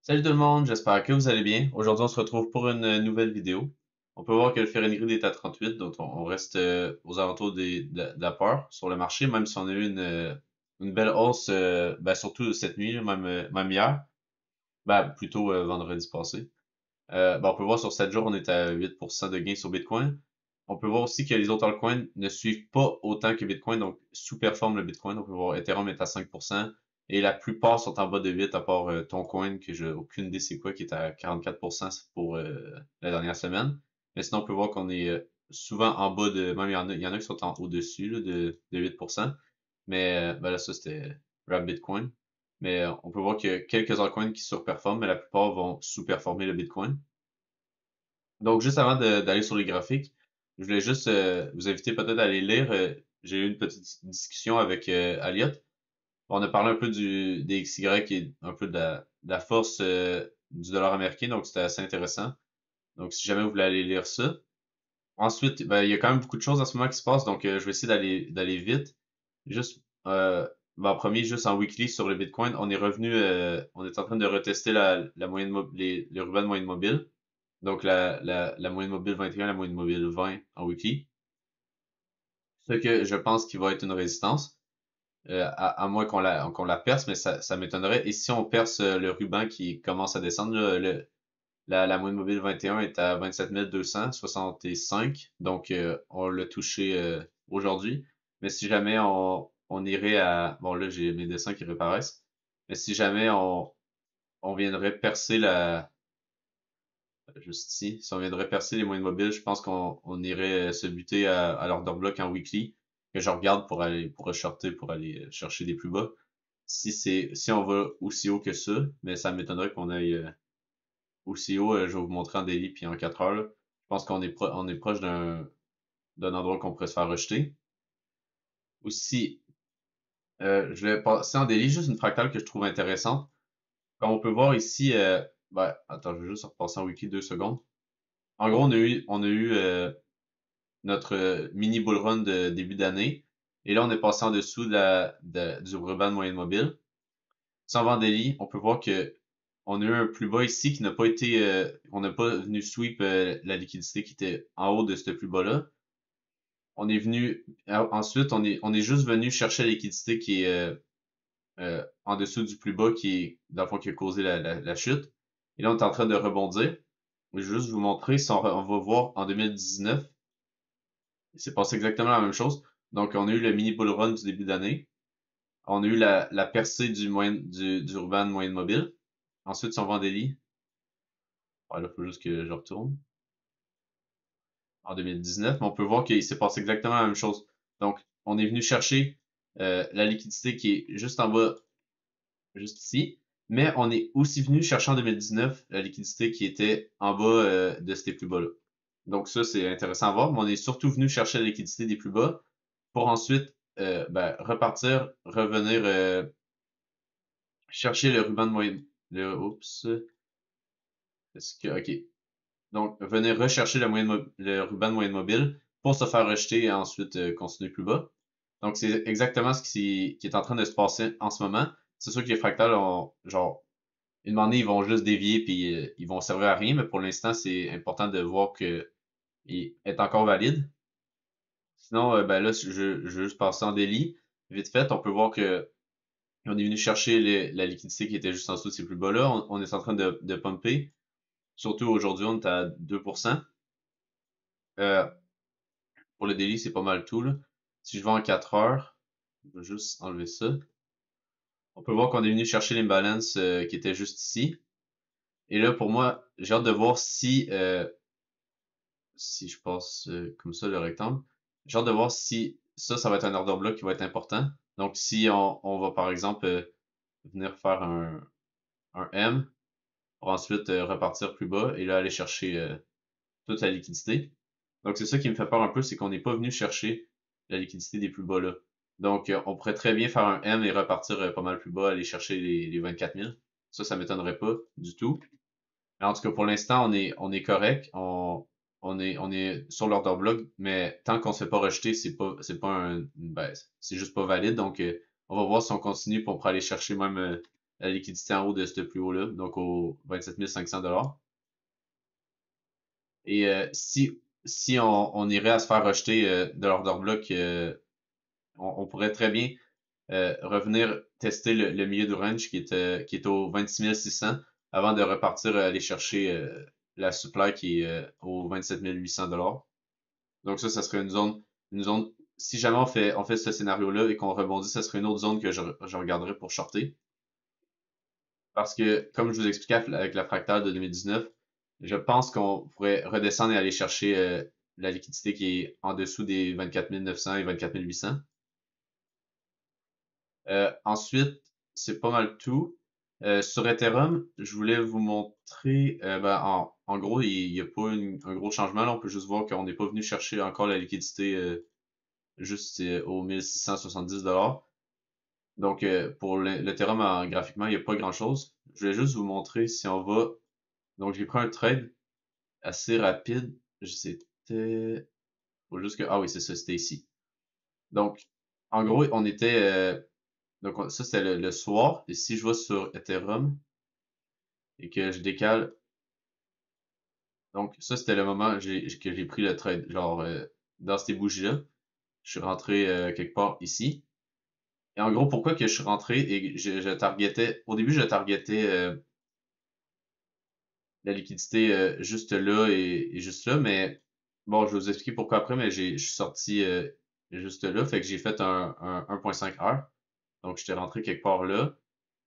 Salut tout le monde, j'espère que vous allez bien. Aujourd'hui, on se retrouve pour une nouvelle vidéo. On peut voir que le Ferengrid est à 38, donc on reste aux alentours de la peur sur le marché, même si on a eu une belle hausse, surtout cette nuit, même hier, plutôt vendredi passé. On peut voir sur 7 jours, on est à 8% de gain sur Bitcoin. On peut voir aussi que les autres altcoins ne suivent pas autant que Bitcoin, donc sous-performent le Bitcoin. On peut voir Ethereum est à 5% et la plupart sont en bas de 8 à part Toncoin, que j'ai aucune idée c'est quoi, qui est à 44% pour la dernière semaine. Mais sinon, on peut voir qu'on est souvent en bas de, même il y en a qui sont au-dessus là, de 8%. Mais là, ça c'était Wrap Bitcoin. Mais on peut voir qu'il y a quelques altcoins qui surperforment, mais la plupart vont sous-performer le Bitcoin. Donc, juste avant d'aller sur les graphiques, je voulais juste vous inviter peut-être à aller lire. J'ai eu une petite discussion avec Elliot. On a parlé un peu des XY et un peu de la force du dollar américain, donc c'était assez intéressant. Donc, si jamais vous voulez aller lire ça. Ensuite, ben, il y a quand même beaucoup de choses en ce moment qui se passent, donc je vais essayer d'aller vite. Juste, en premier, juste en weekly sur le Bitcoin, on est revenu, on est en train de retester la moyenne les rubans de moyenne mobile. Donc la moyenne mobile 21, la moyenne mobile 20 en weekly. Ce que je pense qu'il va être une résistance, à moins qu'on la perce, mais ça m'étonnerait. Et si on perce le ruban qui commence à descendre, là, la moyenne mobile 21 est à 27 265, donc on l'a touché aujourd'hui. Mais si jamais on irait à... Bon là, j'ai mes dessins qui réapparaissent. Mais si jamais on viendrait percer juste ici. Si on viendrait percer les moyennes mobiles, je pense qu'on irait se buter à l'order block en weekly, que je regarde pour reshorter, pour aller chercher des plus bas. Si on va aussi haut que ça, mais ça m'étonnerait qu'on aille aussi haut, je vais vous montrer en daily puis en 4 heures, là. Je pense on est proche d'un endroit qu'on pourrait se faire rejeter. Aussi, je vais passer en daily, juste une fractale que je trouve intéressante. Comme on peut voir ici, attends, je vais juste repasser en weekly 2 secondes. En gros, on a eu notre mini bull run de début d'année. Et là, on est passé en dessous du ruban de moyenne mobile. Sans Vandeli, on peut voir que on a eu un plus bas ici qui n'a pas été, on n'a pas venu sweep la liquidité qui était en haut de ce plus bas-là. On est venu, ensuite, on est juste venu chercher la liquidité qui est en dessous du plus bas qui est, dans le fond, qui a causé la chute. Et là, on est en train de rebondir. Je vais juste vous montrer, si on va voir en 2019, il s'est passé exactement la même chose. Donc, on a eu le mini bull run du début d'année. On a eu la percée du ruban de moyenne mobile. Ensuite, si on va en daily, il faut juste que je retourne en 2019, mais on peut voir qu'il s'est passé exactement la même chose. Donc, on est venu chercher la liquidité qui est juste en bas, juste ici, mais on est aussi venu chercher en 2019 la liquidité qui était en bas de ces plus bas-là. Donc ça, c'est intéressant à voir, mais on est surtout venu chercher la liquidité des plus bas pour ensuite repartir, revenir chercher le ruban de moyenne. Oups. Est-ce que, ok. Donc, venir rechercher le ruban de moyenne mobile pour se faire rejeter et ensuite continuer plus bas. Donc, c'est exactement ce qui est en train de se passer en ce moment. C'est sûr que les fractales ont, genre, une moment donné, ils vont juste dévier puis ils vont servir à rien, mais pour l'instant, c'est important de voir que il est encore valide. Sinon, là, je vais juste passer en délit. Vite fait, on peut voir que on est venu chercher la liquidité qui était juste en dessous de ces plus bas-là. On est en train de pumper. Surtout aujourd'hui, on est à 2%. Euh, pour le daily, c'est pas mal tout, là. Si je vais en 4 heures, je vais juste enlever ça. On peut voir qu'on est venu chercher l'imbalance qui était juste ici. Et là, pour moi, j'ai hâte de voir si je passe comme ça le rectangle. J'ai hâte de voir si ça va être un order block qui va être important. Donc, si on va par exemple venir faire un M pour ensuite repartir plus bas et là aller chercher toute la liquidité. Donc c'est ça qui me fait peur un peu, c'est qu'on n'est pas venu chercher la liquidité des plus bas là. Donc on pourrait très bien faire un M et repartir pas mal plus bas, aller chercher les 24 000. Ça m'étonnerait pas du tout. Mais en tout cas, pour l'instant, on est correct. On est sur l'order block, mais tant qu'on se fait pas rejeter, c'est pas c'est juste pas valide. Donc, on va voir si on continue pour aller chercher même la liquidité en haut de ce plus haut-là, donc au 27 500 $. Et si on irait à se faire rejeter de l'order block, on pourrait très bien revenir tester le milieu du range qui est au 26 600 avant de repartir aller chercher la supply qui est au 27 800 $. Donc ça serait une zone. Si jamais on fait ce scénario-là et qu'on rebondit, ça serait une autre zone que je regarderais pour shorter. Parce que, comme je vous expliquais avec la fractale de 2019, je pense qu'on pourrait redescendre et aller chercher la liquidité qui est en dessous des 24 900 et 24 800. Ensuite, c'est pas mal tout. Sur Ethereum, je voulais vous montrer, en gros, il n'y a pas un gros changement. Là, on peut juste voir qu'on n'est pas venu chercher encore la liquidité juste aux 1670 $. Donc, pour l'Ethereum, graphiquement, il n'y a pas grand-chose. Je voulais juste vous montrer si on va. Donc, j'ai pris un trade assez rapide. C'était. Faut juste que. Ah oui, c'est ça, c'était ici. Donc, en gros, on était. Donc, ça, c'était le soir. Et si je vais sur Ethereum et que je décale. Donc, ça, c'était le moment que j'ai pris le trade. Genre, dans ces bougies-là, je suis rentré quelque part ici. Et en gros, pourquoi que je suis rentré et je targetais. Au début, je targetais la liquidité juste là et juste là, mais bon, je vais vous expliquer pourquoi après, mais je suis sorti juste là, fait que j'ai fait un 1.5 heures. Donc, j'étais rentré quelque part là.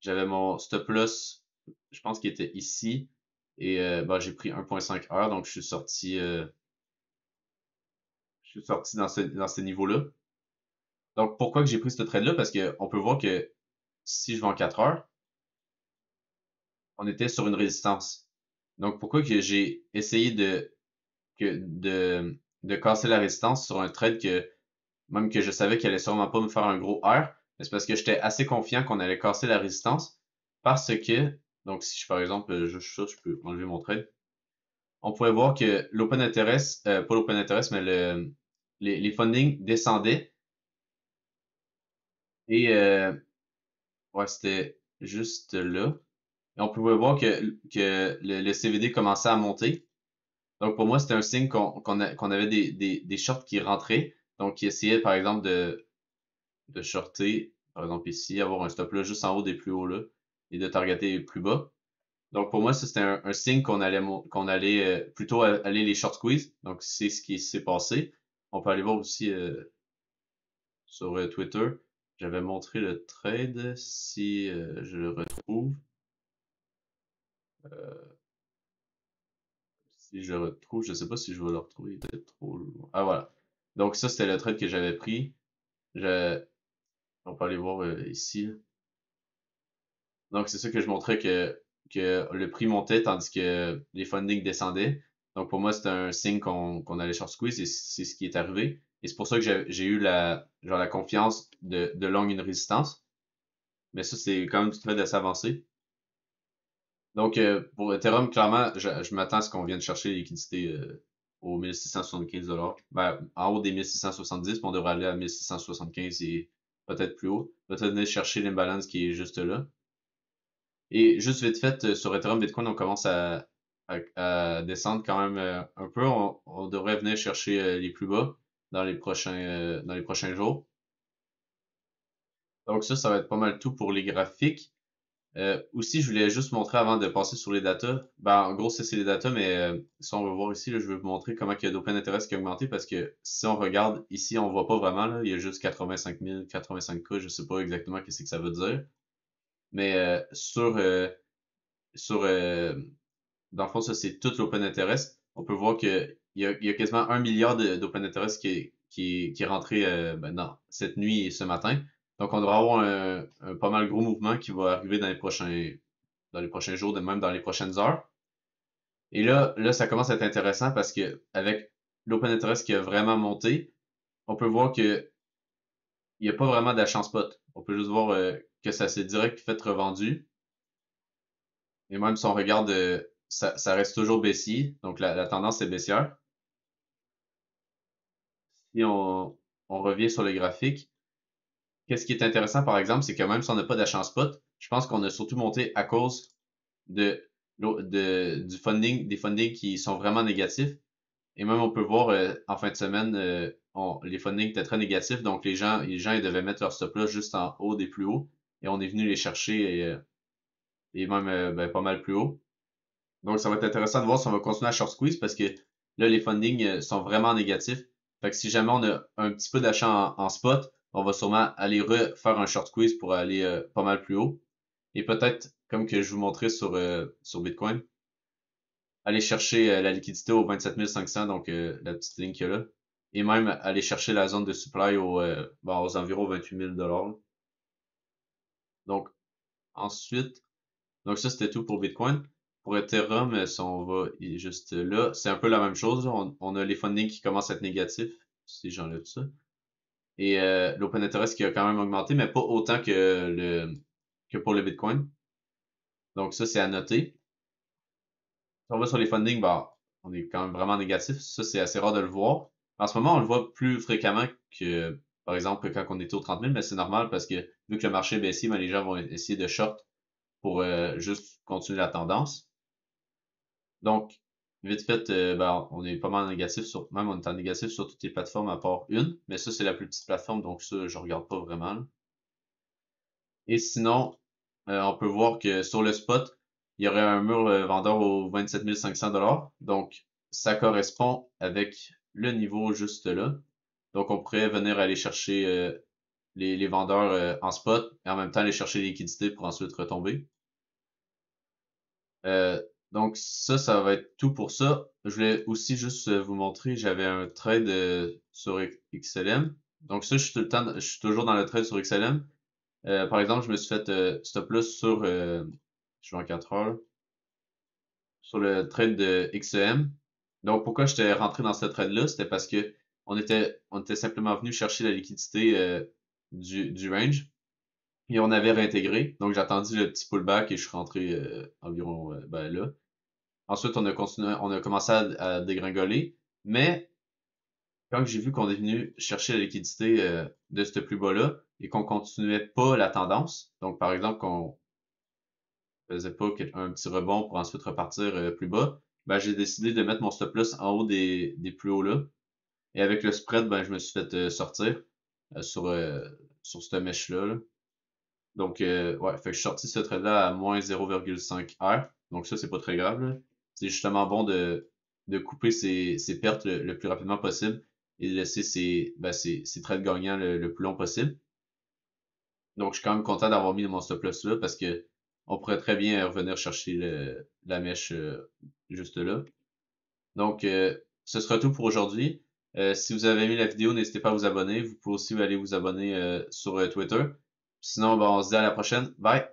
J'avais mon stop loss, je pense qu'il était ici. Et j'ai pris 1.5 heures, donc je suis sorti dans ce niveau-là. Donc, pourquoi que j'ai pris ce trade-là? Parce que on peut voir que si je vais en 4 heures, on était sur une résistance. Donc, pourquoi que j'ai essayé de casser la résistance sur un trade que même que je savais qu'il allait sûrement pas me faire un gros R, mais c'est parce que j'étais assez confiant qu'on allait casser la résistance parce que, donc si je par exemple, je peux enlever mon trade, on pourrait voir que l'open interest, pas l'open interest, mais les fundings descendaient et ouais, c'était juste là. Et on pouvait voir que le CVD commençait à monter. Donc pour moi, c'était un signe qu'on avait des shorts qui rentraient, donc qui essayaient par exemple de shorter, par exemple ici, avoir un stop là juste en haut des plus hauts là, et de targeter plus bas. Donc pour moi, ça c'était un signe qu'on allait plutôt aller les short squeeze. Donc c'est ce qui s'est passé. On peut aller voir aussi sur Twitter. J'avais montré le trade si je le retrouve. Si je le retrouve, je sais pas si je vais le retrouver, peut-être trop loin. Ah voilà. Donc ça c'était le trade que j'avais pris. Je, on peut aller voir ici. Donc, c'est ça que je montrais que le prix montait tandis que les fundings descendaient. Donc, pour moi, c'était un signe qu'on allait short squeeze et c'est ce qui est arrivé. Et c'est pour ça que j'ai eu genre la confiance de long une résistance. Mais ça, c'est quand même du trade assez avancé. Donc, pour Ethereum, clairement, je m'attends à ce qu'on vienne chercher les liquidités aux 1675 $. Ben, en haut des 1670, puis on devrait aller à 1675 et peut-être plus haut. Peut-être venir chercher l'imbalance qui est juste là. Et juste vite fait, sur Ethereum, Bitcoin, on commence à descendre quand même un peu. On devrait venir chercher les plus bas dans les prochains jours. Donc ça va être pas mal tout pour les graphiques. Aussi, je voulais juste montrer avant de passer sur les datas. Ben, en gros, ça, c'est les datas, mais si on veut voir ici, là, je vais vous montrer comment il y a d'open interest qui a augmenté parce que si on regarde ici, on voit pas vraiment, là, il y a juste 85 000, 85K, je sais pas exactement qu'est-ce que ça veut dire. Mais sur dans le fond, ça, c'est tout l'open interest. On peut voir il y a quasiment 1 milliard d'open interest qui est rentré cette nuit et ce matin. Donc, on devrait avoir un pas mal gros mouvement qui va arriver dans les prochains jours, même dans les prochaines heures. Et là, ça commence à être intéressant parce que avec l'open interest qui a vraiment monté, on peut voir que il n'y a pas vraiment d'achat spot. On peut juste voir que ça s'est direct fait revendu. Et même si on regarde, ça reste toujours baissier. Donc la tendance est baissière. Si on revient sur le graphique, qu'est-ce qui est intéressant, par exemple, c'est que même si on n'a pas d'achat en spot, je pense qu'on a surtout monté à cause de, du funding, des fundings qui sont vraiment négatifs. Et même on peut voir en fin de semaine, les fundings étaient très négatifs, donc les gens ils devaient mettre leur stop loss juste en haut des plus hauts, et on est venu les chercher et même ben, pas mal plus haut. Donc ça va être intéressant de voir si on va continuer à short squeeze parce que là les fundings sont vraiment négatifs. Fait que si jamais on a un petit peu d'achat en spot, on va sûrement aller refaire un short squeeze pour aller pas mal plus haut. Et peut-être, comme que je vous montrais sur Bitcoin, aller chercher la liquidité au 27 500, donc la petite ligne qu'il y a là. Et même aller chercher la zone de supply aux environs 28 000 $. Donc, ensuite, donc ça, c'était tout pour Bitcoin. Pour Ethereum, si on va juste là, c'est un peu la même chose. On a les fundings qui commencent à être négatifs, si j'enlève ça. Et l'open interest qui a quand même augmenté, mais pas autant que pour le Bitcoin. Donc ça, c'est à noter. Si on va sur les fundings, bah, on est quand même vraiment négatif. Ça, c'est assez rare de le voir. En ce moment, on le voit plus fréquemment que, par exemple, quand on était au 30 000, mais c'est normal parce que vu que le marché est baissier, ben, les gens vont essayer de short pour juste continuer la tendance. Donc, vite fait, ben, on est pas mal négatif même on est en négatif sur toutes les plateformes à part une, mais ça, c'est la plus petite plateforme, donc ça, je regarde pas vraiment, là. Et sinon, on peut voir que sur le spot, il y aurait un mur vendeur au 27 500 $. Donc, ça correspond avec le niveau juste là. Donc, on pourrait venir aller chercher les vendeurs en spot et en même temps aller chercher les liquidités pour ensuite retomber. Donc, ça va être tout pour ça. Je voulais aussi juste vous montrer, j'avais un trade sur XLM. Donc, ça, je suis toujours dans le trade sur XLM. Par exemple, je me suis fait stop loss sur, je vais en 4 heures, sur le trade de XEM. Donc, pourquoi j'étais rentré dans ce trade-là? C'était parce que on était simplement venu chercher la liquidité du range et on avait réintégré. Donc, j'ai attendu le petit pullback et je suis rentré environ ben, là. Ensuite, on a commencé à dégringoler, mais quand j'ai vu qu'on est venu chercher la liquidité de ce plus bas-là et qu'on continuait pas la tendance, donc par exemple qu'on faisait pas un petit rebond pour ensuite repartir plus bas, ben j'ai décidé de mettre mon stop loss en haut des plus hauts là. Et avec le spread, ben je me suis fait sortir sur cette mèche-là, là. Donc ouais, fait que je suis sorti ce trade-là à moins 0,5 R. Donc ça, c'est pas très grave, là. C'est justement bon de couper ses pertes le plus rapidement possible et de laisser ses trades gagnants le plus long possible. Donc, je suis quand même content d'avoir mis mon stop loss là parce que on pourrait très bien revenir chercher la mèche juste là. Donc, ce sera tout pour aujourd'hui. Si vous avez aimé la vidéo, n'hésitez pas à vous abonner. Vous pouvez aussi aller vous abonner sur Twitter. Sinon, ben, on se dit à la prochaine. Bye!